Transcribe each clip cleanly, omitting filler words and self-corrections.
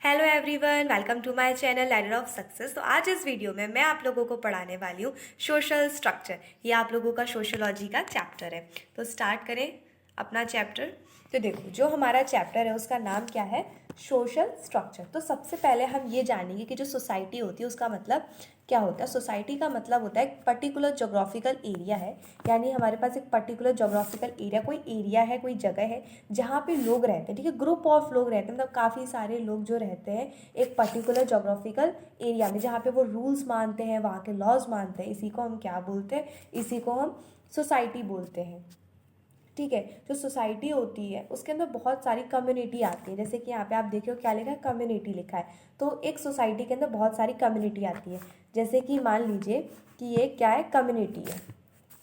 Hello everyone, welcome to my channel ladder of success. तो आज इस वीडियो में मैं आप लोगों को पढ़ाने वाली हूँ सोशल स्ट्रक्चर। ये आप लोगों का सोशोलॉजी का चैप्टर है। तो स्टार्ट करें अपना चैप्टर। तो देखो, जो हमारा चैप्टर है उसका नाम क्या है? Social structure. तो सबसे पहले हम ये जानेंगे कि जो सोसाइटी होती है उसका मतलब क्या होता है। सोसाइटी का मतलब होता है एक पर्टिकुलर जोग्राफिकल एरिया है, यानी हमारे पास एक पर्टिकुलर जोग्राफिकल एरिया, कोई एरिया है, कोई जगह है जहाँ पे लोग रहते हैं। ठीक है, ग्रुप ऑफ लोग रहते हैं, मतलब काफ़ी सारे लोग जो रहते हैं एक पर्टिकुलर जोग्राफिकल एरिया में, जहाँ पे वो रूल्स मानते हैं, वहाँ के लॉज मानते हैं। इसी को हम क्या बोलते हैं? इसी को हम सोसाइटी बोलते हैं। ठीक है, जो सोसाइटी होती है उसके अंदर बहुत सारी कम्युनिटी आती है। जैसे कि यहाँ पे आप देखिए क्या लिखा है? कम्युनिटी लिखा है। तो एक सोसाइटी के अंदर बहुत सारी कम्युनिटी आती है। जैसे कि मान लीजिए कि ये क्या है? कम्युनिटी है।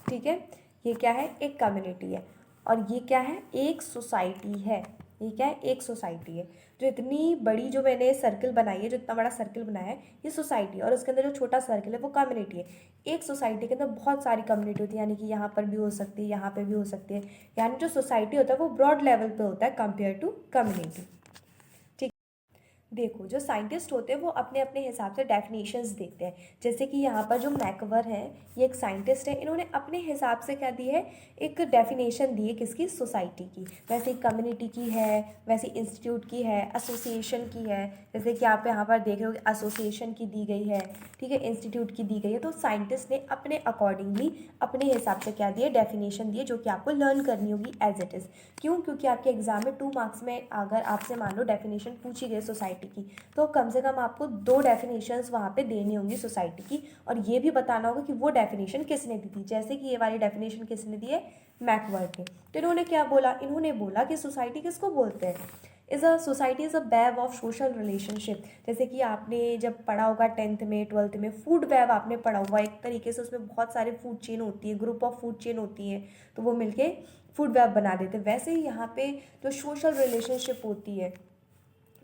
ठीक है, ये क्या है? एक कम्युनिटी है। और ये क्या है? एक सोसाइटी है। ये क्या है? एक सोसाइटी है। जो इतनी बड़ी जो मैंने सर्कल बनाई है, जो इतना बड़ा सर्कल बनाया है, ये सोसाइटी है। और उसके अंदर जो छोटा सर्कल है वो कम्युनिटी है। एक सोसाइटी के अंदर बहुत सारी कम्युनिटी होती है, यानी कि यहाँ पर भी हो सकती है, यहाँ पर भी हो सकती है। यानी जो सोसाइटी होता है वो ब्रॉड लेवल पे होता है कंपेयर टू कम्युनिटी। देखो, जो साइंटिस्ट होते हैं वो अपने अपने हिसाब से डेफिनेशंस देते हैं। जैसे कि यहाँ पर जो मैकवर है, ये एक साइंटिस्ट है, इन्होंने अपने हिसाब से क्या दी है? एक डेफिनेशन दी है। किसकी? सोसाइटी की। वैसे ही कम्युनिटी की है, वैसे इंस्टीट्यूट की है, एसोसिएशन की है। जैसे कि आप यहाँ पर देख रहे हो कि एसोसिएशन की दी गई है, ठीक है, इंस्टीट्यूट की दी गई है। तो साइंटिस्ट ने अपने अकॉर्डिंगली अपने हिसाब से क्या दिए? डेफिनेशन दिए, जो कि आपको लर्न करनी होगी एज इट इज़। क्यों? क्योंकि आपके एग्जाम में 2 मार्क्स में अगर आपसे मान लो डेफिनेशन पूछी गई सोसाइटी की, तो कम से कम आपको 2 डेफिनेशंस वहाँ पे देनी होंगी सोसाइटी की। और ये भी बताना होगा कि वो डेफिनेशन किसने दी थी। जैसे कि ये वाली डेफिनेशन किसने दी है? मैकवर्थ ने। तो इन्होंने क्या बोला? इन्होंने बोला कि सोसाइटी किसको बोलते हैं? Society is a web of social relationship. जैसे कि आपने जब पढ़ा होगा 10th में 12th में, फूड वेब आपने पढ़ा हुआ एक तरीके से। उसमें बहुत सारे फूड चेन होती है, ग्रुप ऑफ फूड चेन होती है, तो वो मिलके फूड वेब बना देते हैं। वैसे ही यहाँ पे जो सोशल रिलेशनशिप होती है,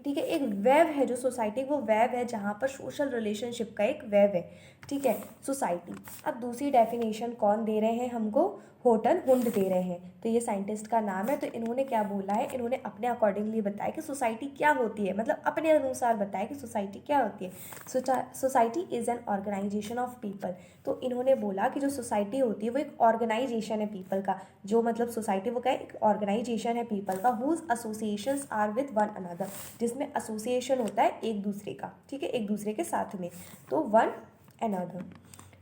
ठीक है, एक वेब है जो सोसाइटी, वो वेब है जहाँ पर सोशल रिलेशनशिप का एक वेब है। ठीक है, सोसाइटी। अब दूसरी डेफिनेशन कौन दे रहे हैं हमको? होटन हुंड दे रहे हैं। तो ये साइंटिस्ट का नाम है। तो इन्होंने क्या बोला है? इन्होंने अपने अकॉर्डिंगली बताया कि सोसाइटी क्या होती है, मतलब अपने अनुसार बताया कि सोसाइटी क्या होती है। Society is an organization of people. तो इन्होंने बोला कि जो सोसाइटी होती है वो एक ऑर्गेनाइजेशन है पीपल का। जो मतलब सोसाइटी वो क्या है? एक ऑर्गेनाइजेशन है पीपल का, whose associations are with one another, जिसमें एसोसिएशन होता है एक दूसरे का, ठीक है, एक दूसरे के साथ में, तो वन अनदर।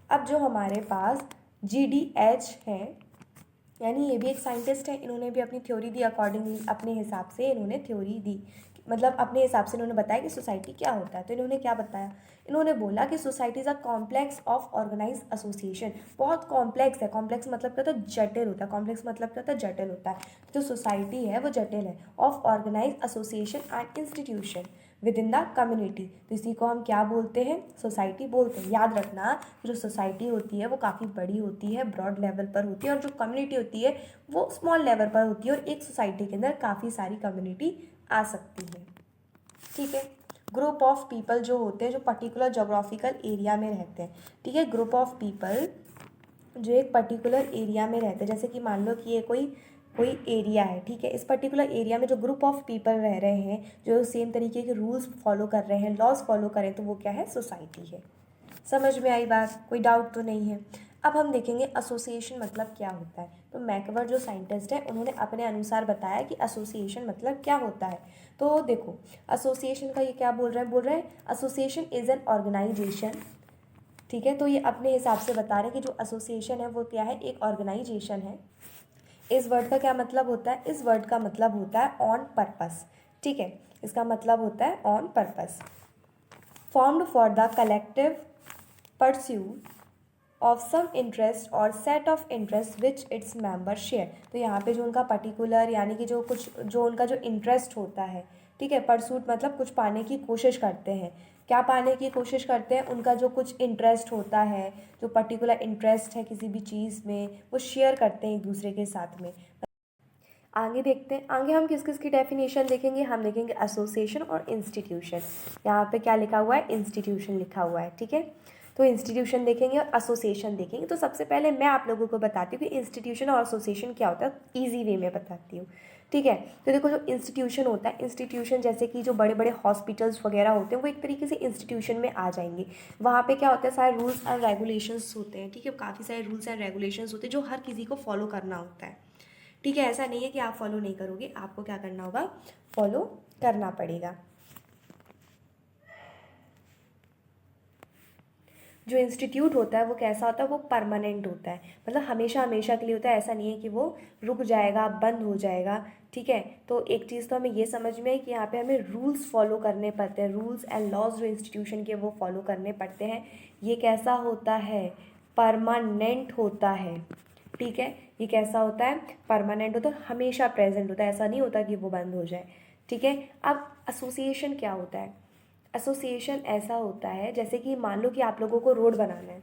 अब जो हमारे पास GDH है, यानी ये भी एक साइंटिस्ट है, इन्होंने भी अपनी थ्योरी दी। अकॉर्डिंगली अपने हिसाब से इन्होंने थ्योरी दी, मतलब अपने हिसाब से इन्होंने बताया कि सोसाइटी क्या होता है। तो इन्होंने क्या बताया? इन्होंने बोला कि society is a complex of organize association. बहुत कॉम्प्लेक्स है। कॉम्प्लेक्स मतलब क्या होता है? जटिल होता है। कॉम्प्लेक्स मतलब क्या होता है? जटिल होता है। जो सोसाइटी है वो जटिल है। Of organize association and institution within the community. तो इसी को हम क्या बोलते हैं? सोसाइटी बोलते हैं। याद रखना, जो सोसाइटी होती है वो काफ़ी बड़ी होती है, ब्रॉड लेवल पर होती है, और जो कम्युनिटी होती है वो स्मॉल लेवल पर होती है। और एक सोसाइटी के अंदर काफ़ी सारी कम्युनिटी आ सकती है। ठीक है, ग्रुप ऑफ पीपल जो होते हैं, जो पर्टिकुलर जोग्राफिकल एरिया में रहते हैं। ठीक है, ग्रुप ऑफ पीपल जो एक पर्टिकुलर एरिया में रहते हैं। जैसे कि मान लो कि ये कोई कोई एरिया है, ठीक है, इस पर्टिकुलर एरिया में जो ग्रुप ऑफ पीपल रह रहे हैं, जो सेम तरीके के रूल्स फॉलो कर रहे हैं, लॉज फॉलो करें, तो वो क्या है? सोसाइटी है। समझ में आई बात? कोई डाउट तो नहीं है? अब हम देखेंगे एसोसिएशन मतलब क्या होता है। तो मैकवर जो साइंटिस्ट है उन्होंने अपने अनुसार बताया कि एसोसिएशन मतलब क्या होता है। तो देखो, एसोसिएशन का ये क्या बोल रहे हैं? बोल रहे हैं एसोसिएशन इज़ एन ऑर्गेनाइजेशन। ठीक है, तो ये अपने हिसाब से बता रहे हैं कि जो एसोसिएशन है वो क्या है? एक ऑर्गेनाइजेशन है। इस वर्ड का क्या मतलब होता है? इस वर्ड का मतलब होता है ऑन पर्पस। ठीक है, इसका मतलब होता है on purpose. Formed for the collective pursuit of some interest और set of interest which its member share. तो यहाँ पे जो उनका पर्टिकुलर, यानी कि जो कुछ जो उनका जो इंटरेस्ट होता है, ठीक है, परसूट मतलब कुछ पाने की कोशिश करते हैं। क्या पाने की कोशिश करते हैं? उनका जो कुछ इंटरेस्ट होता है, जो पर्टिकुलर इंटरेस्ट है किसी भी चीज़ में, वो शेयर करते हैं एक दूसरे के साथ में। आगे देखते हैं, आगे हम किस किस की डेफिनेशन देखेंगे। हम देखेंगे एसोसिएशन और इंस्टीट्यूशन। यहाँ पे क्या लिखा हुआ है? इंस्टीट्यूशन लिखा हुआ है। ठीक है, तो इंस्टीट्यूशन देखेंगे और एसोसिएशन देखेंगे। तो सबसे पहले मैं आप लोगों को बताती हूँ कि इंस्टीट्यूशन और एसोसिएशन क्या होता है, ईजी वे में बताती हूँ। ठीक है। तो देखो जो इंस्टीट्यूशन होता है, इंस्टीट्यूशन जैसे कि जो बड़े बड़े हॉस्पिटल्स वगैरह होते हैं वो एक तरीके से इंस्टीट्यूशन में आ जाएंगे। वहाँ पे क्या होता है, सारे रूल्स एंड रेगुलेशंस होते हैं, ठीक है, काफ़ी सारे रूल्स एंड रेगुलेशंस होते हैं जो हर किसी को फॉलो करना होता है, ठीक है। ऐसा नहीं है कि आप फॉलो नहीं करोगे, आपको क्या करना होगा, फॉलो करना पड़ेगा। जो इंस्टीट्यूट होता है वो कैसा होता है, वो परमानेंट होता है, मतलब हमेशा हमेशा के लिए होता है, ऐसा नहीं है कि वो रुक जाएगा, बंद हो जाएगा, ठीक है। तो एक चीज़ तो हमें ये समझ में है कि यहाँ पे हमें रूल्स फॉलो करने पड़ते हैं, रूल्स एंड लॉज जो इंस्टीट्यूशन के वो फॉलो करने पड़ते हैं। ये कैसा होता है, परमानेंट होता है, ठीक है। ये कैसा होता है, परमानेंट होता है, हमेशा प्रेजेंट होता है, ऐसा नहीं होता कि वो बंद हो जाए, ठीक है। अब एसोसिएशन क्या होता है, एसोसिएशन ऐसा होता है जैसे कि मान लो कि आप लोगों को रोड बनाना है,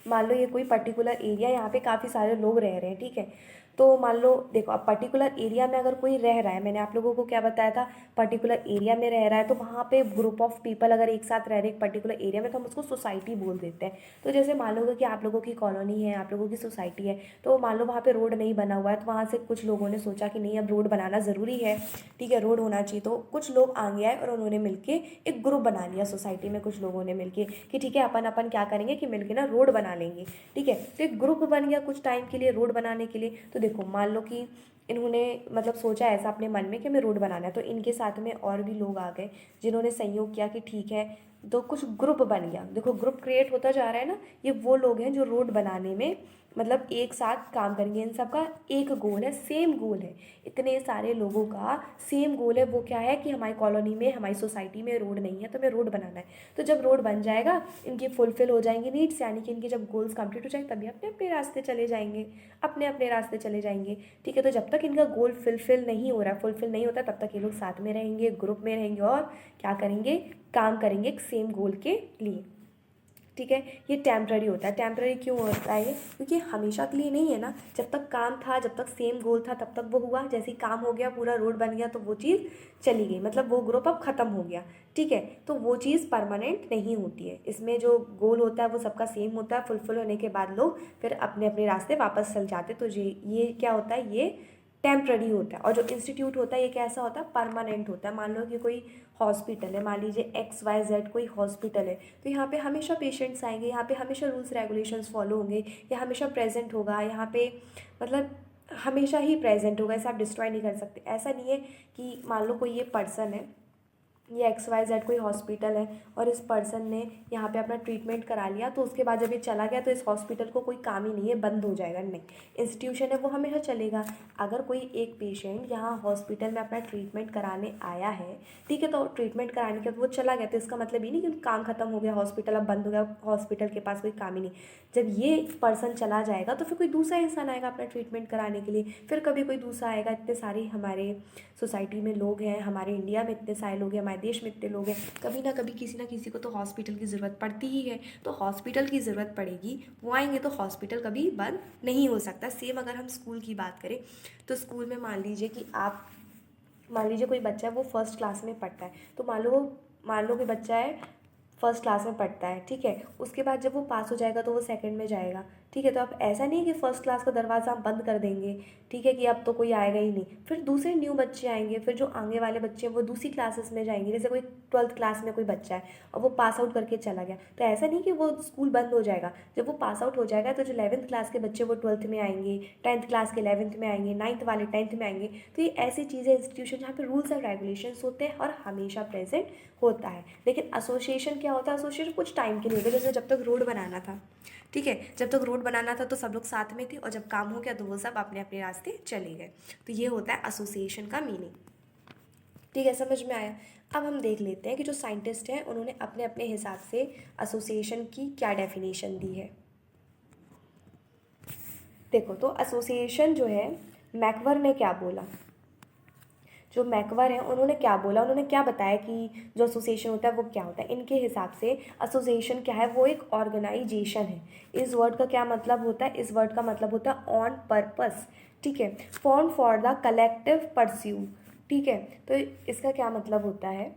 मान लो ये कोई पर्टिकुलर एरिया, यहाँ पे काफ़ी सारे लोग रह रहे हैं, ठीक है। तो मान लो देखो, अब पर्टिकुलर एरिया में अगर कोई रह रहा है, मैंने आप लोगों को क्या बताया था, पर्टिकुलर एरिया में रह रहा है, तो वहाँ पे ग्रुप ऑफ पीपल अगर एक साथ रह रहे हैं एक पर्टिकुलर एरिया में, तो हम उसको सोसाइटी बोल देते हैं। तो जैसे मान लो कि आप लोगों की कॉलोनी है, आप लोगों की सोसाइटी है, तो मान लो वहाँ पे रोड नहीं बना हुआ है, तो वहाँ से कुछ लोगों ने सोचा कि नहीं अब रोड बनाना ज़रूरी है, ठीक है, रोड होना चाहिए। तो कुछ लोग आगे आए और उन्होंने मिलके एक ग्रुप बना लिया सोसाइटी में, कुछ लोगों ने मिलके कि ठीक है अपन अपन क्या करेंगे कि मिलके ना रोड बना लेंगे, ठीक है। तो एक ग्रुप बन गया कुछ टाइम के लिए रोड बनाने के लिए। तो देखो मान लो कि इन्होंने मतलब सोचा ऐसा अपने मन में कि हमें रोड बनाना है, तो इनके साथ में और भी लोग आ गए जिन्होंने सहयोग किया कि ठीक है, तो कुछ ग्रुप बन गया। देखो ग्रुप क्रिएट होता जा रहा है ना, ये वो लोग हैं जो रोड बनाने में मतलब एक साथ काम करेंगे, इन सब का एक गोल है, सेम गोल है, इतने सारे लोगों का सेम गोल है। वो क्या है कि हमारी कॉलोनी में, हमारी सोसाइटी में रोड नहीं है, तो हमें रोड बनाना है। तो जब रोड बन जाएगा, इनकी फुलफिल हो जाएंगी नीड्स, यानी कि इनके जब गोल्स कंप्लीट हो जाएंगे तभी अपने अपने रास्ते चले जाएंगे, अपने अपने रास्ते चले जाएंगे, ठीक है। तो जब तक इनका गोल फुलफिल नहीं हो रहा, फुलफिल नहीं होता, तब तक ये लोग साथ में रहेंगे, ग्रुप में रहेंगे और क्या करेंगे, काम करेंगे एक सेम गोल के लिए, ठीक है। ये टेम्प्ररी होता है। टेम्प्ररी क्यों होता है ये, क्योंकि हमेशा के लिए नहीं है ना, जब तक काम था, जब तक सेम गोल था तब तक वो हुआ, जैसे ही काम हो गया, पूरा रोड बन गया, तो वो चीज़ चली गई, मतलब वो ग्रुप अब ख़त्म हो गया, ठीक है। तो वो चीज़ परमानेंट नहीं होती है, इसमें जो गोल होता है वो सबका सेम होता है, फुलफिल होने के बाद लोग फिर अपने अपने रास्ते वापस चल जाते। तो ये क्या होता है, ये टेम्प्ररी होता है। और जो इंस्टीट्यूट होता है ये कैसा होता है, परमानेंट होता है। मान लो कि कोई हॉस्पिटल है, मान लीजिए XYZ कोई हॉस्पिटल है, तो यहाँ पे हमेशा पेशेंट्स आएंगे, यहाँ पे हमेशा रूल्स रेगुलेशंस फॉलो होंगे, ये हमेशा प्रेजेंट होगा यहाँ पे, मतलब हमेशा ही प्रेजेंट होगा, ऐसा आप डिस्ट्रॉय नहीं कर सकते। ऐसा नहीं है कि मान लो कोई ये पर्सन है, ये XYZ कोई हॉस्पिटल है और इस पर्सन ने यहाँ पे अपना ट्रीटमेंट करा लिया, तो उसके बाद जब ये चला गया तो इस हॉस्पिटल को कोई काम ही नहीं है, बंद हो जाएगा, नहीं, इंस्टीट्यूशन है वो हमेशा चलेगा। अगर कोई एक पेशेंट यहाँ हॉस्पिटल में अपना ट्रीटमेंट कराने आया है, ठीक है, तो ट्रीटमेंट कराने के बाद वो चला गया, तो इसका मतलब ये नहीं कि काम खत्म हो गया, हॉस्पिटल अब बंद हो गया, हॉस्पिटल के पास कोई काम ही नहीं। जब ये पर्सन चला जाएगा तो फिर कोई दूसरा इंसान आएगा अपना ट्रीटमेंट कराने के लिए, फिर कभी कोई दूसरा आएगा। इतने सारे हमारे सोसाइटी में लोग हैं, हमारे इंडिया में इतने सारे लोग हैं, हमारे देश में इतने लोग हैं, कभी ना कभी किसी ना किसी को तो हॉस्पिटल की ज़रूरत पड़ती ही है। तो हॉस्पिटल की ज़रूरत पड़ेगी, वो आएंगे, तो हॉस्पिटल कभी बंद नहीं हो सकता। सेम अगर हम स्कूल की बात करें, तो स्कूल में मान लीजिए कि आप, मान लीजिए कोई बच्चा है वो फर्स्ट क्लास में पढ़ता है, तो मान लो कि बच्चा है फर्स्ट क्लास में पढ़ता है, ठीक है, उसके बाद जब वो पास हो जाएगा तो वो सेकंड में जाएगा, ठीक है। तो अब ऐसा नहीं है कि फर्स्ट क्लास का दरवाज़ा हम बंद कर देंगे, ठीक है, कि अब तो कोई आएगा ही नहीं, फिर दूसरे न्यू बच्चे आएंगे, फिर जो आगे वाले बच्चे हैं वो दूसरी क्लासेस में जाएंगे। जैसे कोई 12th क्लास में कोई बच्चा है और वो पास आउट करके चला गया, तो ऐसा नहीं कि वो स्कूल बंद हो जाएगा। जब वो पास आउट हो जाएगा तो जो 11th क्लास के बच्चे वो 12th में आएंगे, 10th क्लास के 11th में आएंगे, 9th वाले 10th में आएंगे। तो ये ऐसी चीज़ें, इंस्टीट्यूशन जहाँ पे रूल्स एंड रेगुलेशंस होते हैं और हमेशा प्रेजेंट होता है। लेकिन एसोसिएशन क्या होता है, एसोसिएशन कुछ टाइम के लिए होता है, जैसे जब तक रोड बनाना था, ठीक है, जब तक रोड बनाना था तो सब लोग साथ में थे, और जब काम हो गया तो वो सब अपने अपने रास्ते चले गए। तो ये होता है एसोसिएशन का मीनिंग, ठीक है, समझ में आया। अब हम देख लेते हैं कि जो साइंटिस्ट हैं उन्होंने अपने अपने हिसाब से एसोसिएशन की क्या डेफिनेशन दी है। देखो, तो एसोसिएशन जो है, मैकवर ने क्या बोला, जो मैकवर हैं उन्होंने क्या बोला, उन्होंने क्या बताया कि जो एसोसिएशन होता है वो क्या होता है। इनके हिसाब से एसोसिएशन क्या है, वो एक ऑर्गेनाइजेशन है। इस वर्ड का क्या मतलब होता है, इस वर्ड का मतलब होता है ऑन पर्पस, ठीक है, form for the collective pursue, ठीक है। तो इसका क्या मतलब होता है,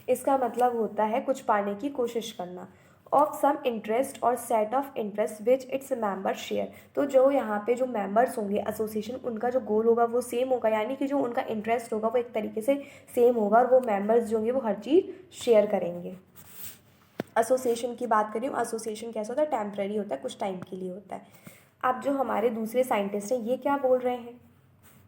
इसका मतलब होता है कुछ पाने की कोशिश करना। ऑफ सम इंटरेस्ट और set of interest which its member share. तो जो यहाँ पे जो मेंबर्स होंगे एसोसिएशन, उनका जो गोल होगा वो सेम होगा, यानी कि जो उनका इंटरेस्ट होगा वो एक तरीके से सेम होगा और वो मेंबर्स जो होंगे वो हर चीज़ शेयर करेंगे। एसोसिएशन की बात करें, एसोसिएशन कैसा होता है, टेम्पररी होता है, कुछ टाइम के लिए होता है। अब जो हमारे दूसरे साइंटिस्ट हैं ये क्या बोल रहे हैं,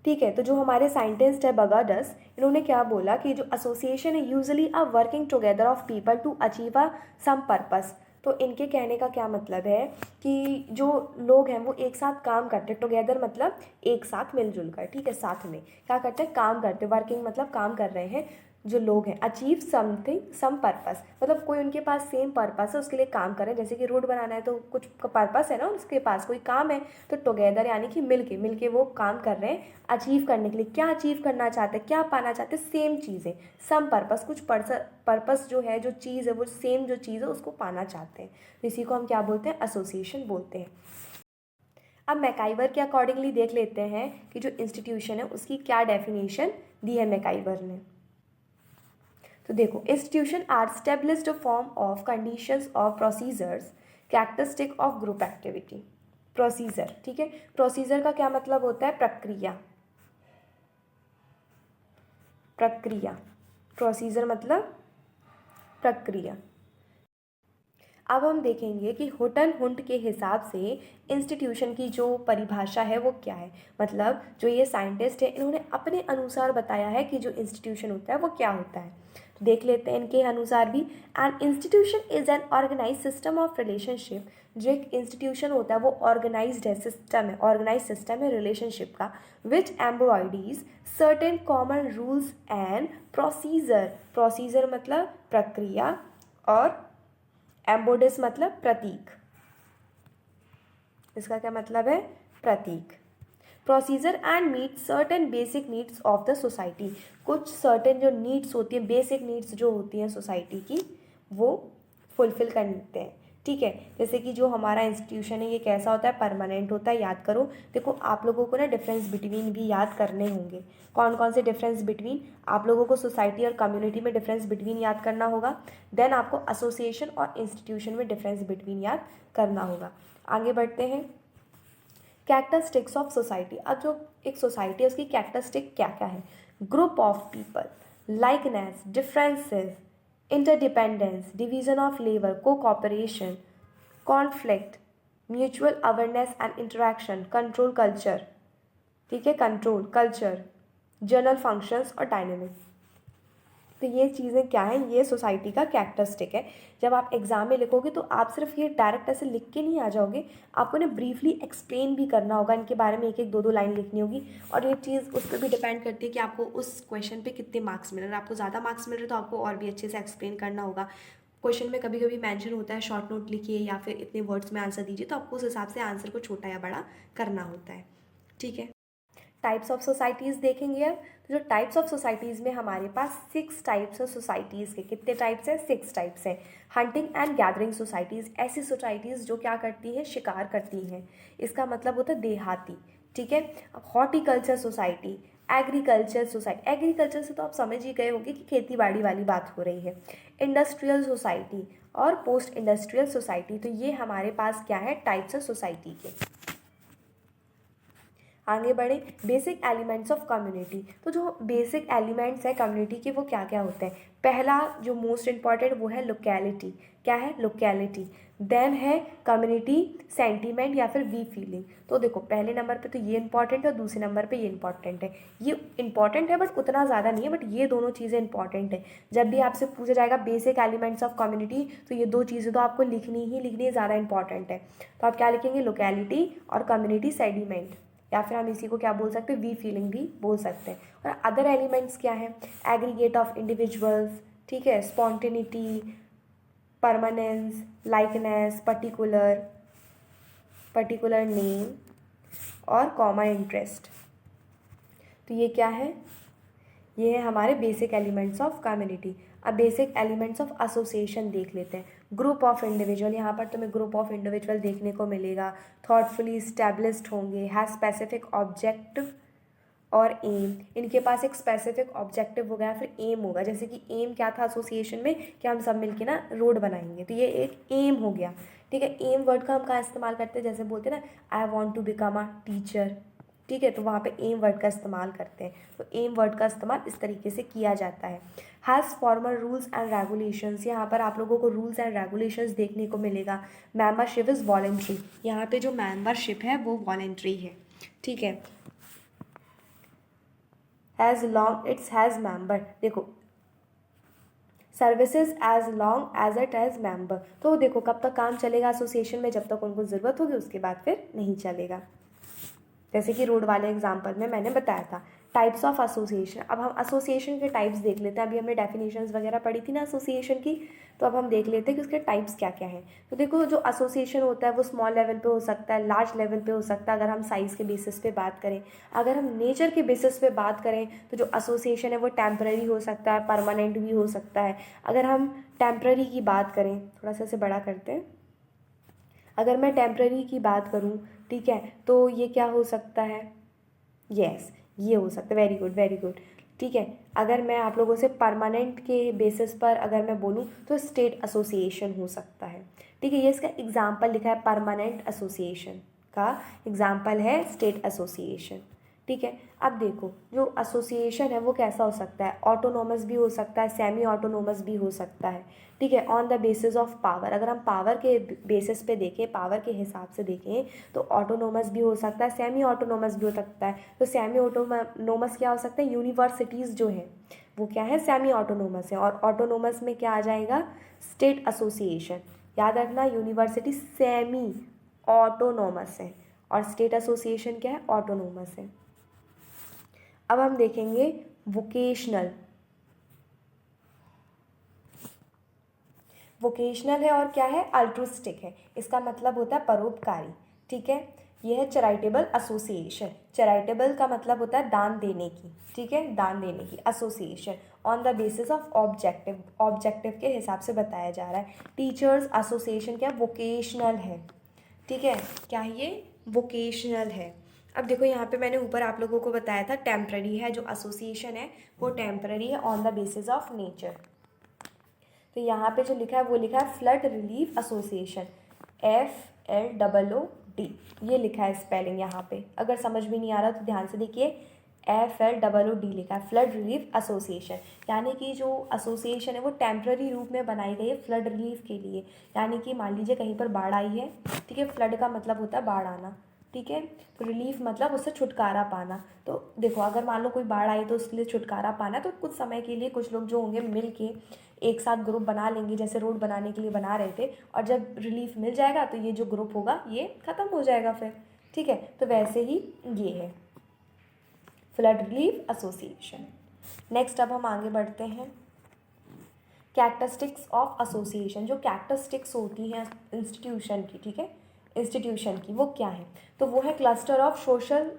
ठीक है, तो जो हमारे साइंटिस्ट है बगाडस, इन्होंने क्या बोला कि जो एसोसिएशन है usually a working together of people to achieve a some purpose. तो इनके कहने का क्या मतलब है कि जो लोग हैं वो एक साथ काम करते हैं, टुगेदर मतलब एक साथ मिलजुल कर, ठीक है, साथ में क्या करते हैं, काम करते हैं, वर्किंग मतलब काम कर रहे हैं जो लोग हैं, अचीव समथिंग सम पर्पस मतलब कोई उनके पास सेम पर्पस है, उसके लिए काम करें, जैसे कि रोड बनाना है तो कुछ पर्पस है ना, उसके पास कोई काम है, तो टुगेदर यानी कि मिलके वो काम कर रहे हैं अचीव करने के लिए। क्या अचीव करना चाहते हैं, क्या पाना चाहते हैं, सेम चीज़ें, सम पर्पस, कुछ पर्पस जो है, जो चीज़ है वो सेम जो चीज़ है उसको पाना चाहते हैं, तो इसी को हम क्या बोलते हैं, एसोसिएशन बोलते हैं। अब मैकाइवर के अकॉर्डिंगली देख लेते हैं कि जो इंस्टीट्यूशन है उसकी क्या डेफिनेशन दी है मैकाइवर ने। तो देखो, institution are established form of conditions of procedures characteristic of group activity. Procedure, ठीक है, प्रोसीजर का क्या मतलब होता है, प्रक्रिया, प्रक्रिया, प्रोसीजर मतलब प्रक्रिया। अब हम देखेंगे कि हुटन हुंट के हिसाब से इंस्टीट्यूशन की जो परिभाषा है वो क्या है, मतलब जो ये साइंटिस्ट है इन्होंने अपने अनुसार बताया है कि जो इंस्टीट्यूशन होता है वो क्या होता है। तो देख लेते हैं इनके अनुसार भी, an institution is an organize system of relationship. जो एक इंस्टीट्यूशन होता है वो ऑर्गेनाइज्ड है, सिस्टम है, ऑर्गेनाइज सिस्टम है रिलेशनशिप का, which embodies certain common rules and procedure. Procedure मतलब प्रक्रिया और एम्बोडिस मतलब प्रतीक, इसका क्या मतलब है, प्रतीक। Procedure and meet certain basic needs of the society. कुछ सर्टेन जो नीड्स होती हैं, बेसिक नीड्स जो होती हैं सोसाइटी की, वो फुलफिल करते हैं, ठीक है। जैसे कि जो हमारा इंस्टीट्यूशन है ये कैसा होता है, परमानेंट होता है, याद करो। देखो आप लोगों को ना डिफरेंस बिटवीन भी याद करने होंगे। कौन कौन से डिफरेंस बिटवीन, आप लोगों को सोसाइटी और कम्युनिटी में डिफरेंस बिटवीन याद करना होगा, देन आपको एसोसिएशन और इंस्टीट्यूशन में डिफरेंस बिटवीन याद करना होगा। आगे बढ़ते हैं, कैरेक्टरिस्टिक्स ऑफ सोसाइटी। अब जो एक सोसाइटी है उसकी कैरेक्टरिस्टिक क्या क्या है, group of people, likeness, differences, interdependence, division of labour, cooperation, conflict, mutual awareness and interaction, control culture, ठीक है, कंट्रोल कल्चर, जनरल फंक्शंस और डायनेमिक। तो ये चीज़ें क्या हैं, ये सोसाइटी का कैरेक्टरिस्टिक है। जब आप एग्जाम में लिखोगे तो आप सिर्फ ये डायरेक्ट ऐसे लिख के नहीं आ जाओगे, आपको ना ब्रीफली एक्सप्लेन भी करना होगा, इनके बारे में एक एक दो दो लाइन लिखनी होगी, और ये चीज़ उस पर भी डिपेंड करती है कि आपको उस क्वेश्चन पे कितने मार्क्स मिल रहे हैं। आपको ज़्यादा मार्क्स मिल रहे हैं तो आपको और भी अच्छे से एक्सप्लेन करना होगा। क्वेश्चन में कभी कभी मेंशन होता है शॉर्ट नोट लिखिए या फिर इतने वर्ड्स में आंसर दीजिए, तो आपको उस हिसाब से आंसर को छोटा या बड़ा करना होता है, ठीक है। टाइप्स ऑफ सोसाइटीज़ देखेंगे अब, तो जो टाइप्स ऑफ सोसाइटीज़ में हमारे पास 6 टाइप्स ऑफ सोसाइटीज़ के, कितने टाइप्स हैं, 6 टाइप्स हैं। हंटिंग एंड गैदरिंग सोसाइटीज़, ऐसी सोसाइटीज़ जो क्या करती हैं, शिकार करती हैं, इसका मतलब होता है देहाती, ठीक है। Horticulture society, agriculture society, agriculture से तो आप समझ ही गए होंगे कि खेती बाड़ी वाली बात हो रही है। इंडस्ट्रियल सोसाइटी और पोस्ट इंडस्ट्रियल सोसाइटी, तो ये हमारे पास क्या है, टाइप्स ऑफ सोसाइटी के। आगे बढ़े, बेसिक एलिमेंट्स ऑफ कम्युनिटी। तो जो बेसिक एलिमेंट्स है कम्युनिटी के वो क्या क्या होते हैं, पहला जो मोस्ट इम्पॉर्टेंट वो है लोकेलिटी, क्या है, लोकेलिटी। देन है कम्युनिटी सेंटीमेंट या फिर वी फीलिंग। तो देखो पहले नंबर पे तो ये इंपॉर्टेंट है और दूसरे नंबर पे ये इंपॉर्टेंट है। ये इंपॉर्टेंट है बट उतना ज़्यादा नहीं है, बट ये दोनों चीज़ें इंपॉर्टेंट है। जब भी आपसे पूछा जाएगा बेसिक एलिमेंट्स ऑफ कम्युनिटी तो ये दो चीज़ें तो आपको लिखनी ही लिखनी ज़्यादा इंपॉर्टेंट है। तो आप क्या लिखेंगे, लोकेलिटी और कम्युनिटी सेंटीमेंट, या फिर हम इसी को क्या बोल सकते हैं, वी फीलिंग भी बोल सकते हैं। और अदर एलिमेंट्स क्या है, एग्रीगेट ऑफ इंडिविजुअल्स, ठीक है, spontaneity, permanence, likeness, particular name और कॉमन इंटरेस्ट। तो ये क्या है, ये है हमारे बेसिक एलिमेंट्स ऑफ कम्युनिटी। अब बेसिक एलिमेंट्स ऑफ एसोसिएशन देख लेते हैं। ग्रुप ऑफ इंडिविजुअल, यहाँ पर तुम्हें ग्रुप ऑफ इंडिविजुअल देखने को मिलेगा, थॉटफुली इस्टेब्लिश्ड होंगे, हैज स्पेसिफिक ऑब्जेक्टिव और एम, इनके पास एक स्पेसिफिक ऑब्जेक्टिव होगा या फिर एम होगा। जैसे कि एम क्या था एसोसिएशन में, कि हम सब मिलके ना रोड बनाएंगे, तो ये एक एम हो गया। ठीक है, एम वर्ड का हम कहाँ इस्तेमाल करते हैं, जैसे बोलते हैं ना I want to become a teacher. ठीक है, तो वहाँ पे एम वर्ड का इस्तेमाल करते हैं। तो एम वर्ड का इस्तेमाल इस तरीके से किया जाता है। Has formal rules and regulations, यहाँ पर आप लोगों को रूल्स एंड रेगुलेशंस देखने को मिलेगा। मेंबरशिप इज़ वॉलेंट्री, यहाँ पे जो मेंबरशिप है वो वॉलेंट्री है। ठीक है, as long its has member, देखो services as long as it has member, तो देखो कब तक काम चलेगा एसोसिएशन में, जब तक उनको ज़रूरत होगी, उसके बाद फिर नहीं चलेगा। जैसे कि रोड वाले एग्जाम्पल में मैंने बताया था। टाइप्स ऑफ एसोसिएशन, अब हम एसोसिएशन के टाइप्स देख लेते हैं। अभी हमने डेफिनेशंस वगैरह पढ़ी थी ना एसोसिएशन की, तो अब हम देख लेते हैं कि उसके टाइप्स क्या क्या हैं। तो देखो जो एसोसिएशन होता है वो स्मॉल लेवल पे हो सकता है, लार्ज लेवल पे हो सकता है, अगर हम साइज़ के बेसिस पे बात करें। अगर हम नेचर के बेसिस पे बात करें तो जो एसोसिएशन है वो टेम्पररी हो सकता है, परमानेंट भी हो सकता है। अगर हम टेम्पररी की बात करें, थोड़ा सा इसे बड़ा करते हैं, अगर मैं टेम्पररी की बात करूँ, ठीक है, तो ये क्या हो सकता है, यस ये हो सकता है, वेरी गुड वेरी गुड। ठीक है, अगर मैं आप लोगों से परमानेंट के बेसिस पर अगर मैं बोलूँ तो स्टेट एसोसिएशन हो सकता है। ठीक है, ये इसका एग्जाम्पल लिखा है, परमानेंट एसोसिएशन का एग्जाम्पल है स्टेट एसोसिएशन। ठीक है, अब देखो जो एसोसिएशन है वो कैसा हो सकता है, ऑटोनोमस भी हो सकता है, सेमी ऑटोनोमस भी हो सकता है। ठीक है, on the basis of power, अगर हम पावर के बेसिस पे देखें, पावर के हिसाब से देखें, तो ऑटोनोमस भी हो सकता है, सेमी ऑटोनोमस भी हो सकता है। तो सेमी ऑटोनोमस क्या हो सकता है, यूनिवर्सिटीज़ जो हैं वो क्या है, सेमी ऑटोनोमस है। और ऑटोनोमस में क्या आ जाएगा, स्टेट एसोसिएशन। याद रखना, यूनिवर्सिटी सेमी ऑटोनोमस है और स्टेट एसोसिएशन क्या है, ऑटोनोमस है। अब हम देखेंगे वोकेशनल। वोकेशनल है और क्या है, अल्ट्रुस्टिक है। इसका मतलब होता है परोपकारी। ठीक है, यह है चैरिटेबल एसोसिएशन। चैरिटेबल का मतलब होता है दान देने की। ठीक है, दान देने की association on the basis of objective, objective के हिसाब से बताया जा रहा है। टीचर्स एसोसिएशन क्या, वोकेशनल है। ठीक है, क्या ये वोकेशनल है। अब देखो यहाँ पे मैंने ऊपर आप लोगों को बताया था टेम्पररी है, जो एसोसिएशन है वो टेम्पररी है on the basis of nature. तो यहाँ पे जो लिखा है वो लिखा है फ्लड रिलीफ एसोसिएशन, FLOOD, ये लिखा है स्पेलिंग यहाँ पे। अगर समझ में नहीं आ रहा तो ध्यान से देखिए, FLOOD लिखा है, फ्लड रिलीफ एसोसिएशन। यानी कि जो एसोसिएशन है वो टेम्पररी रूप में बनाई गई है फ्लड रिलीफ के लिए। यानी कि मान लीजिए कहीं पर बाढ़ आई है, ठीक है, फ्लड का मतलब होता है बाढ़ आना। ठीक है, तो रिलीफ मतलब उससे छुटकारा पाना। तो देखो अगर मान लो कोई बाढ़ आई तो उसके लिए छुटकारा पाना, तो कुछ समय के लिए कुछ लोग जो होंगे मिल के एक साथ ग्रुप बना लेंगे, जैसे रोड बनाने के लिए बना रहे थे, और जब रिलीफ मिल जाएगा तो ये जो ग्रुप होगा ये ख़त्म हो जाएगा फिर। ठीक है, तो वैसे ही ये है फ्लड रिलीफ एसोसिएशन। नेक्स्ट अब हम आगे बढ़ते हैं, कैरेक्टरिस्टिक्स ऑफ एसोसिएशन। जो कैरेक्टरिस्टिक्स होती हैं इंस्टीट्यूशन की, ठीक है, इंस्टीट्यूशन की, वो क्या है, तो वो है क्लस्टर ऑफ सोशल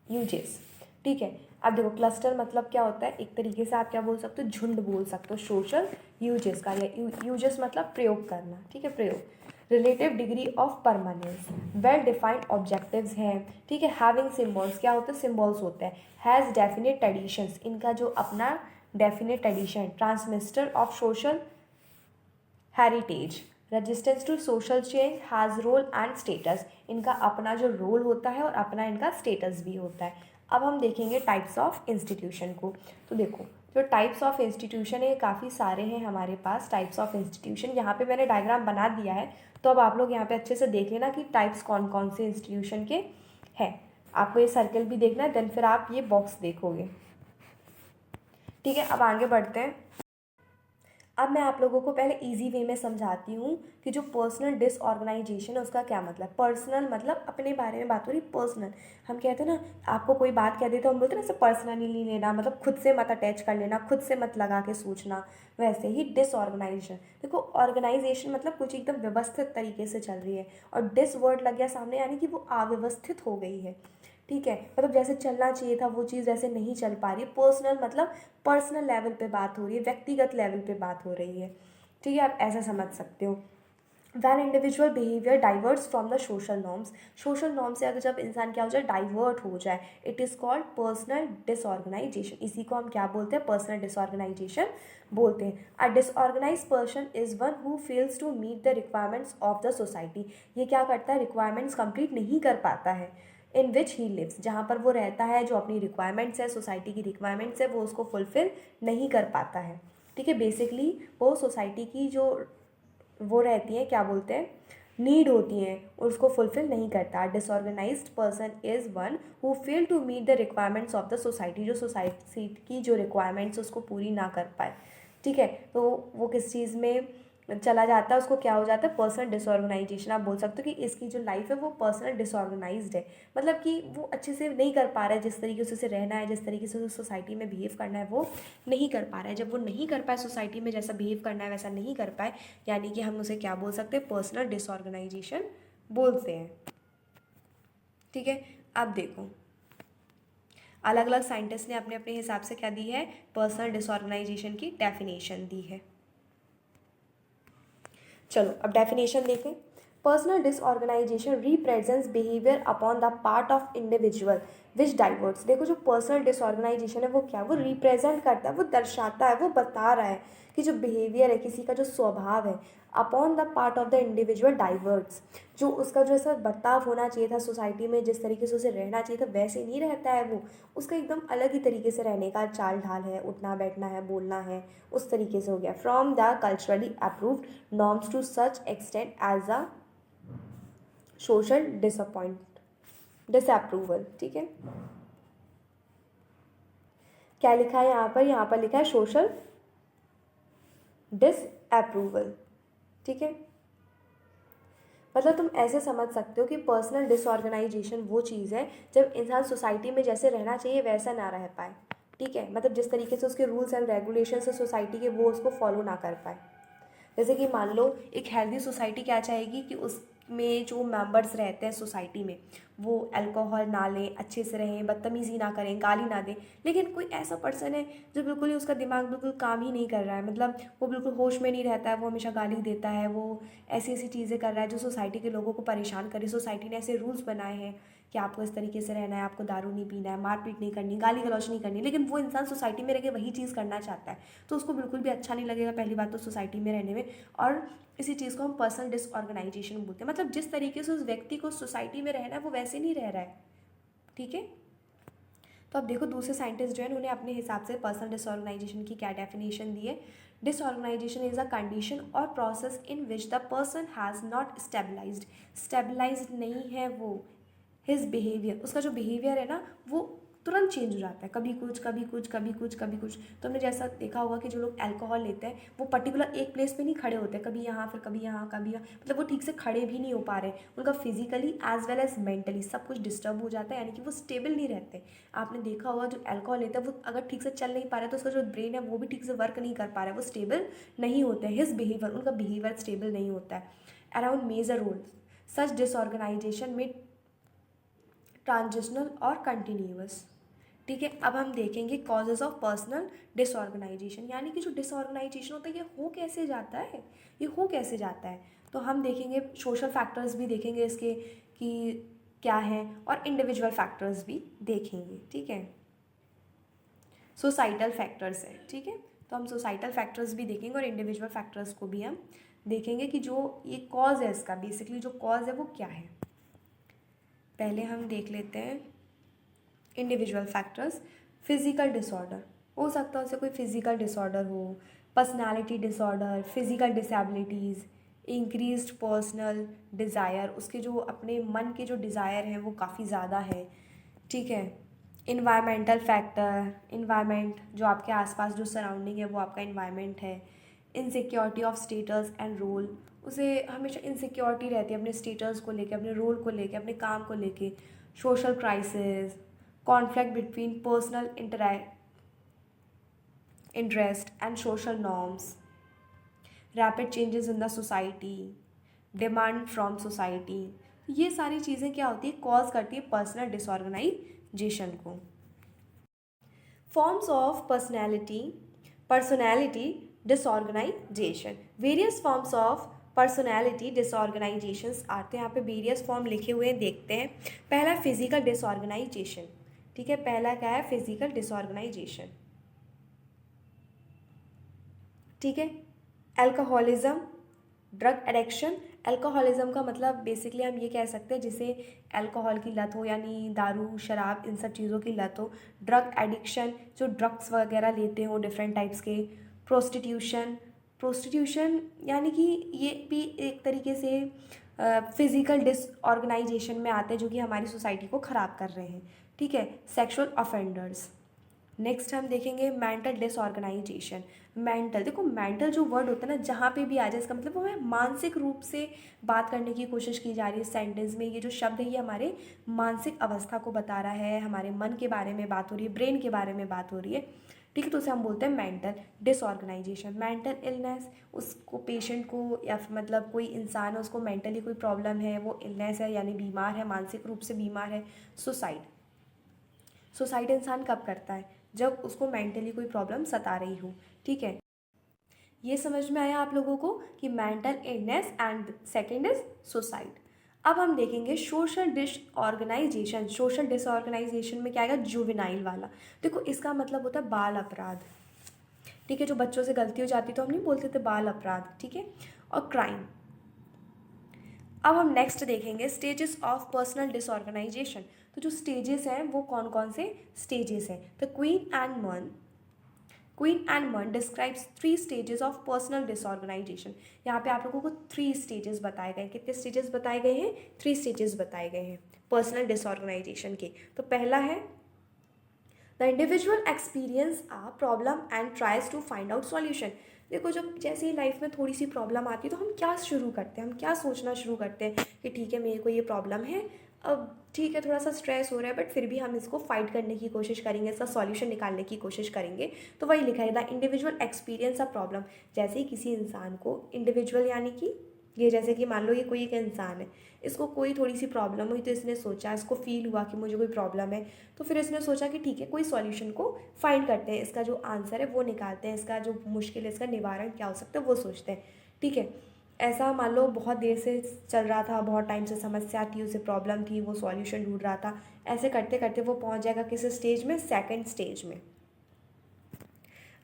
यूजेस। ठीक है, अब देखो क्लस्टर मतलब क्या होता है, एक तरीके से आप क्या बोल सकते हो, झुंड बोल सकते हो सोशल यूजेस का, या यूजेस मतलब प्रयोग करना। ठीक है, प्रयोग। Relative degree of permanence, well defined objectives हैं। ठीक है, हैविंग सिम्बॉल्स, क्या होते हैं, सिम्बॉल्स होते हैं। हैज़ डेफिनेट ट्रेडिशंस, इनका जो अपना definite tradition. Transmitter of social heritage, resistance to social change, has role and status, इनका अपना जो रोल होता है और अपना इनका स्टेटस भी होता है। अब हम देखेंगे टाइप्स ऑफ इंस्टीट्यूशन को। तो देखो जो टाइप्स ऑफ इंस्टीट्यूशन है ये काफ़ी सारे हैं हमारे पास। टाइप्स ऑफ इंस्टीट्यूशन यहाँ पे मैंने डायग्राम बना दिया है, तो अब आप लोग यहाँ पे अच्छे से देख लेना कि टाइप्स कौन कौन से इंस्टीट्यूशन के हैं। आपको ये सर्कल भी देखना है, देन फिर आप ये बॉक्स देखोगे। ठीक है, अब आगे बढ़ते हैं। अब मैं आप लोगों को पहले इजी वे में समझाती हूँ कि जो पर्सनल डिसऑर्गेनाइजेशन है उसका क्या मतलब। पर्सनल मतलब अपने बारे में बात हो रही, पर्सनल। हम कहते हैं ना, आपको कोई बात कह देते हैं, हम बोलते हैं ना इसे पर्सनली नहीं लेना, मतलब खुद से मत अटैच कर लेना, खुद से मत लगा के सोचना। वैसे ही डिसऑर्गेनाइजेशन, देखो ऑर्गेनाइजेशन मतलब कुछ एकदम व्यवस्थित तरीके से चल रही है, और डिस वर्ड लग गया सामने यानी कि वो अव्यवस्थित हो गई है। ठीक है, मतलब जैसे चलना चाहिए था वो चीज़ ऐसे नहीं चल पा रही है। पर्सनल मतलब पर्सनल लेवल पे बात हो रही है, व्यक्तिगत लेवल पे बात हो रही है। ठीक है, आप ऐसा समझ सकते हो। When individual behaviour diverts from the social norm से अगर जब इंसान क्या हो जाए, डाइवर्ट हो जाए, it is called personal disorganisation. इसी को हम क्या बोलते हैं, पर्सनल डिसऑर्गेनाइजेशन बोलते हैं। A disorganize person is one who fails to meet the requirements of the society. ये क्या करता है, रिक्वायरमेंट्स कंप्लीट नहीं कर पाता है इन विच ही लिव्स, जहाँ पर वो रहता है, जो अपनी रिक्वायरमेंट्स है, सोसाइटी की रिक्वायरमेंट्स है, वो उसको फुलफिल नहीं कर पाता है। ठीक है, बेसिकली वो सोसाइटी की जो वो रहती हैं, क्या बोलते हैं, नीड होती हैं, और उसको फुलफिल नहीं करता। Disorganized person is one who fail to meet the requirements of the society, जो सोसाइटी की जो रिक्वायरमेंट्स उसको पूरी ना कर पाए। ठीक है, तो वो किस चीज़ में चला जाता है, उसको क्या हो जाता है, पर्सनल डिसऑर्गेनाइजेशन। आप बोल सकते हो कि इसकी जो लाइफ है वो पर्सनल डिसऑर्गेनाइज्ड है, मतलब कि वो अच्छे से नहीं कर पा रहा है, जिस तरीके से उसे रहना है, जिस तरीके से सोसाइटी में बिहेव करना है, वो नहीं कर पा रहा है। जब वो नहीं कर पाए, सोसाइटी में जैसा बिहेव करना है वैसा नहीं कर पाए, यानी कि हम उसे क्या बोल सकते हैं, पर्सनल डिसऑर्गेनाइजेशन बोलते हैं। ठीक है, अब देखो अलग अलग साइंटिस्ट ने अपने अपने हिसाब से क्या दी है, पर्सनल डिसऑर्गेनाइजेशन की डेफिनेशन दी है। चलो अब डेफिनेशन देखें। Personal disorganisation represents behaviour upon the part of individual which diverts. देखो जो पर्सनल डिसऑर्गेनाइजेशन है वो क्या, वो रिप्रेजेंट करता है, वो दर्शाता है, वो बता रहा है कि जो बिहेवियर है, किसी का जो स्वभाव है, upon the part of the individual diverts, जो उसका जो ऐसा बर्ताव होना चाहिए था सोसाइटी में, जिस तरीके से उसे रहना चाहिए था वैसे नहीं रहता है वो, उसका एकदम अलग ही तरीके से रहने का चाल ढाल है, उठना बैठना है, बोलना है, उस तरीके से हो गया। From the culturally approved norms to such extent as a social disapproval. ठीक है, क्या लिखा है यहाँ पर, यहाँ पर लिखा है सोशल डिसअप्रूवल। ठीक है, मतलब तुम ऐसे समझ सकते हो कि पर्सनल डिसऑर्गेनाइजेशन वो चीज़ है जब इंसान सोसाइटी में जैसे रहना चाहिए वैसा ना रह पाए। ठीक है, मतलब जिस तरीके से उसके रूल्स एंड रेगुलेशन है सोसाइटी के, वो उसको फॉलो ना कर पाए। जैसे कि मान लो एक हेल्दी सोसाइटी क्या चाहेगी कि उसमें जो मेंबर्स रहते हैं सोसाइटी में, वो अल्कोहल ना लें, अच्छे से रहें, बदतमीज़ी ना करें, गाली ना दें। लेकिन कोई ऐसा पर्सन है जो बिल्कुल ही, उसका दिमाग बिल्कुल काम ही नहीं कर रहा है, मतलब वो बिल्कुल होश में नहीं रहता है, वो हमेशा गाली देता है, वो ऐसी ऐसी चीज़ें कर रहा है जो सोसाइटी के लोगों को परेशान करे। सोसाइटी ने ऐसे रूल्स बनाए हैं कि आपको इस तरीके से रहना है, आपको दारू नहीं पीना है, मारपीट नहीं करनी, गाली गलौज नहीं करनी, लेकिन वो इंसान सोसाइटी में रह के वही चीज़ करना चाहता है, तो उसको बिल्कुल भी अच्छा नहीं लगेगा, पहली बात तो सोसाइटी में रहने में। और इसी चीज़ को हम पर्सनल डिसऑर्गेनाइजेशन बोलते हैं, मतलब जिस तरीके से उस व्यक्ति को सोसाइटी में रहना है वो वैसे नहीं रह रहा है। ठीक है, तो अब देखो दूसरे साइंटिस्ट जो है उन्होंने अपने हिसाब से पर्सनल डिसऑर्गेनाइजेशन की क्या डेफिनेशन दी है। डिसऑर्गेनाइजेशन इज अ कंडीशन और process in which the person has not stabilized नहीं है वो, हिज बिहेवियर, उसका जो बिहेवियर है ना वो तुरंत चेंज हो जाता है, कभी कुछ कभी कुछ कभी कुछ कभी कुछ। तो हमने जैसा देखा होगा कि जो लोग अल्कोहल लेते हैं वो पर्टिकुलर एक प्लेस पे नहीं खड़े होते, कभी यहाँ फिर कभी यहाँ कभी यहाँ, मतलब वो ठीक से खड़े भी नहीं हो पा रहे, उनका physically as well as mentally सब कुछ डिस्टर्ब हो जाता है, यानी कि वो स्टेबल नहीं रहते। आपने देखा होगा जो अल्कोहल लेता है वो अगर ठीक से चल नहीं पा रहा है तो उसका जो ब्रेन है वो भी ठीक से वर्क नहीं कर पा रहा है, वो स्टेबल नहीं होते हैं, हिज बिहेवियर, उनका बिहेवियर स्टेबल नहीं होता है। अराउंड मेजर रोल्स सच डिसऑर्गेनाइजेशन में ट्रांजिशनल और कंटिन्यूअस। ठीक है, अब हम देखेंगे कॉजेज ऑफ पर्सनल डिसऑर्गेनाइजेशन, यानी कि जो डिसऑर्गेनाइजेशन होता है ये हो कैसे जाता है, ये हो कैसे जाता है। तो हम देखेंगे सोशल फैक्टर्स भी देखेंगे इसके कि क्या है, और इंडिविजुअल फैक्टर्स भी देखेंगे। ठीक है, सोसाइटल फैक्टर्स है। ठीक है, तो हम सोसाइटल फैक्टर्स भी देखेंगे और इंडिविजुअल फैक्टर्स को भी हम देखेंगे कि जो ये कॉज है इसका, बेसिकली जो कॉज है वो क्या है। पहले हम देख लेते हैं इंडिविजुअल फैक्टर्स। फिजिकल डिसऑर्डर, हो सकता है उसे कोई फिजिकल डिसऑर्डर हो, personality disorder, physical disabilities, increased personal desire, उसके जो अपने मन के जो डिज़ायर हैं वो काफ़ी ज़्यादा है। ठीक है, इन्वायरमेंटल फैक्टर, इन्वायरमेंट जो आपके आसपास जो सराउंडिंग है वो आपका इन्वायरमेंट है। Insecurity of status and role, उसे हमेशा इनसिक्योरिटी रहती है अपने स्टेटस को लेके, अपने रोल को लेके, अपने काम को लेके। Social crisis, conflict between personal interest and social norms, rapid changes in the society, demand from society, ये सारी चीज़ें क्या होती है, कॉज करती है पर्सनल डिसऑर्गेनाइजेशन को। Forms of personality disorganization, various forms of personality disorganizations आते हैं। यहाँ पे वेरियस फॉर्म लिखे हुए हैं, देखते हैं। पहला फिजिकल डिसऑर्गेनाइजेशन, ठीक है, पहला क्या है, फिजिकल डिसऑर्गेनाइजेशन, ठीक है। Alcoholism, drug addiction. अल्कोहलिज्म का मतलब बेसिकली हम ये कह सकते हैं जिसे अल्कोहल की लत हो, यानी दारू शराब इन सब चीज़ों की लत हो। ड्रग एडिक्शन, जो ड्रग्स वगैरह लेते हो डिफरेंट टाइप्स के। प्रोस्टिट्यूशन, प्रोस्टिट्यूशन यानी कि ये भी एक तरीके से फिजिकल डिसऑर्गेनाइजेशन में आते हैं, जो कि हमारी सोसाइटी को ख़राब कर रहे हैं, ठीक है। Sexual offenders. नेक्स्ट हम देखेंगे मेंटल डिसऑर्गेनाइजेशन। मेंटल, देखो मेंटल जो वर्ड होता है ना, जहाँ पे भी आ जाए इसका मतलब वो हमें मानसिक रूप से बात करने की कोशिश की जा रही है सेंटेंस में। ये जो शब्द है ये हमारे मानसिक अवस्था को बता रहा है, हमारे मन के बारे में बात हो रही है, ब्रेन के बारे में बात हो रही है, ठीक है। तो उसे हम बोलते हैं मेंटल डिसऑर्गेनाइजेशन। मेंटल इलनेस, उसको पेशेंट को या फिर मतलब कोई इंसान है उसको मेंटली कोई प्रॉब्लम है, वो इलनेस है यानी बीमार है, मानसिक रूप से बीमार है। सुसाइड, सुसाइड इंसान कब करता है, जब उसको मेंटली कोई प्रॉब्लम सता रही हो, ठीक है। ये समझ में आया आप लोगों को कि mental illness and second is suicide. अब हम देखेंगे सोशल डिसऑर्गेनाइजेशन। सोशल डिसऑर्गेनाइजेशन में क्या आएगा, जुवेनाइल वाला। देखो इसका मतलब होता है बाल अपराध, ठीक है, जो बच्चों से गलती हो जाती तो हम नहीं बोलते थे बाल अपराध, ठीक है। और क्राइम। अब हम नेक्स्ट देखेंगे स्टेजेस ऑफ पर्सनल डिसऑर्गेनाइजेशन। तो जो स्टेजेस हैं वो कौन कौन से स्टेजेस हैं, तो क्वीन एंड मन describes 3 stages of personal disorganisation. यहाँ पे आप लोगों को 3 स्टेजेस बताए गए हैं। कितने स्टेजेस बताए गए हैं, 3 स्टेजेस बताए गए हैं पर्सनल डिसऑर्गेनाइजेशन के। तो पहला है the individual experience a problem and tries to find out solution. देखो जब जैसे ही लाइफ में थोड़ी सी प्रॉब्लम आती है तो हम क्या शुरू करते हैं, हम क्या सोचना शुरू करते हैं कि ठीक है मेरे को ये प्रॉब्लम है, अब ठीक है थोड़ा सा स्ट्रेस हो रहा है बट फिर भी हम इसको फाइट करने की कोशिश करेंगे, इसका सॉल्यूशन निकालने की कोशिश करेंगे। तो वही लिखा है the individual experience a problem. जैसे ही किसी इंसान को इंडिविजुअल यानी कि ये जैसे कि मान लो ये कोई एक इंसान है, इसको कोई थोड़ी सी प्रॉब्लम हुई तो इसने सोचा, इसको फील हुआ कि मुझे कोई प्रॉब्लम है, तो फिर इसने सोचा कि ठीक है कोई सॉल्यूशन को फाइंड करते हैं, इसका जो आंसर है वो निकालते हैं, इसका जो मुश्किल है इसका निवारण क्या हो सकता है वो सोचते हैं, ठीक है। ऐसा मान लो बहुत देर से चल रहा था, बहुत टाइम से समस्या थी, उसे प्रॉब्लम थी, वो सॉल्यूशन ढूंढ रहा था। ऐसे करते करते वो पहुंच जाएगा किस स्टेज में, सेकंड स्टेज में।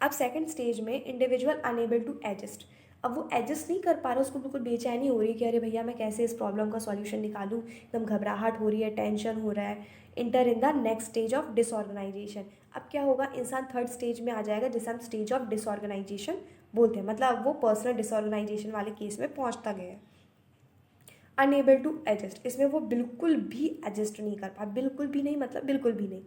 अब सेकंड स्टेज में इंडिविजुअल अनेबल टू एडजस्ट। अब वो एडजस्ट नहीं कर पा रहा, उसको बिल्कुल बेचैनी हो रही है कि अरे भैया मैं कैसे इस प्रॉब्लम का सॉल्यूशन निकालूं, एकदम घबराहट हो रही है, टेंशन हो रहा है। Inter in the next stage of disorganisation. अब क्या होगा, इंसान थर्ड स्टेज में आ जाएगा जिसे हम स्टेज ऑफ डिसऑर्गेनाइजेशन बोलते हैं, मतलब वो पर्सनल डिसऑर्गेनाइजेशन वाले केस में पहुंचता गया है। अनेबल टू एडजस्ट, इसमें वो बिल्कुल भी एडजस्ट नहीं कर पा, बिल्कुल भी नहीं मतलब बिल्कुल भी नहीं।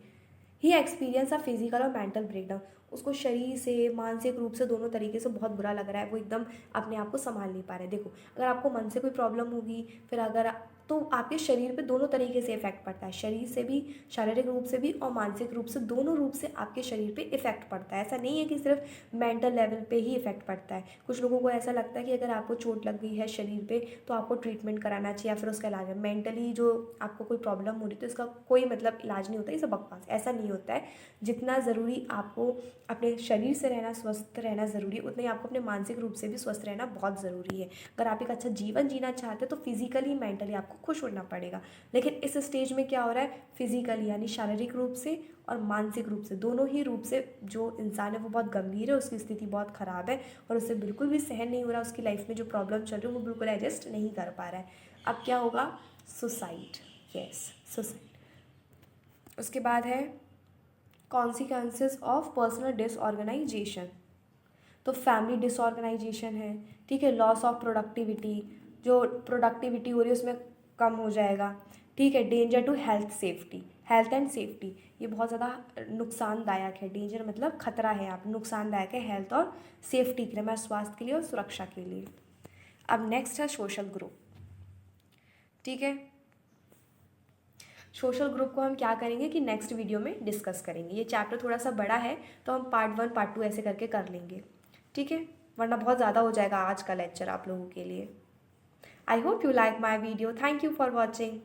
ही एक्सपीरियंस अ फिजिकल और मेंटल ब्रेकडाउन, उसको शरीर से मानसिक रूप से दोनों तरीके से बहुत बुरा लग रहा है, वो एकदम अपने आप को संभाल नहीं पा रहे। देखो अगर आपको मन से कोई प्रॉब्लम होगी, फिर अगर तो आपके शरीर पे दोनों तरीके से इफेक्ट पड़ता है, शरीर से भी, शारीरिक रूप से भी और मानसिक रूप से, दोनों रूप से आपके शरीर पे इफेक्ट पड़ता है। ऐसा नहीं है कि सिर्फ मेंटल लेवल पे ही इफेक्ट पड़ता है। कुछ लोगों को ऐसा लगता है कि अगर आपको चोट लग गई है शरीर पे तो आपको ट्रीटमेंट कराना चाहिए या फिर उसका इलाज है, मेंटली जो आपको कोई प्रॉब्लम हो रही है तो इसका कोई मतलब इलाज नहीं होता, ये सब बकवास, ऐसा नहीं होता है। जितना ज़रूरी आपको अपने शरीर से रहना, स्वस्थ रहना ज़रूरी है, उतना ही आपको अपने मानसिक रूप से भी स्वस्थ रहना बहुत ज़रूरी है। अगर आप एक अच्छा जीवन जीना चाहते हैं तो फिजिकली मेंटली आपको खुश होना पड़ेगा। लेकिन इस स्टेज में क्या हो रहा है, फिजिकली यानी शारीरिक रूप से और मानसिक रूप से, दोनों ही रूप से जो इंसान है वो बहुत गंभीर है, उसकी स्थिति बहुत ख़राब है और उससे बिल्कुल भी सहन नहीं हो रहा, उसकी लाइफ में जो प्रॉब्लम चल रही है वो बिल्कुल एडजस्ट नहीं कर पा रहा है। अब क्या होगा, सुसाइड, यस सुसाइड। उसके बाद है कॉन्सिक्वेंसेस ऑफ पर्सनल डिसऑर्गेनाइजेशन। तो फैमिली डिसऑर्गेनाइजेशन है, ठीक है, लॉस ऑफ प्रोडक्टिविटी, जो प्रोडक्टिविटी हो रही है उसमें कम हो जाएगा, ठीक है। Danger to health safety, health and safety, ये बहुत ज़्यादा नुकसानदायक है, डेंजर मतलब खतरा है, आप नुकसानदायक है हेल्थ और सेफ्टी के लिए, हमारे स्वास्थ्य के लिए और सुरक्षा के लिए। अब नेक्स्ट है सोशल ग्रुप, ठीक है। सोशल ग्रुप को हम क्या करेंगे कि नेक्स्ट वीडियो में डिस्कस करेंगे। ये चैप्टर थोड़ा सा बड़ा है तो हम पार्ट 1 पार्ट 2 ऐसे करके कर लेंगे, ठीक है, वरना बहुत ज़्यादा हो जाएगा आज का लेक्चर आप लोगों के लिए। I hope you like my video, thank you for watching.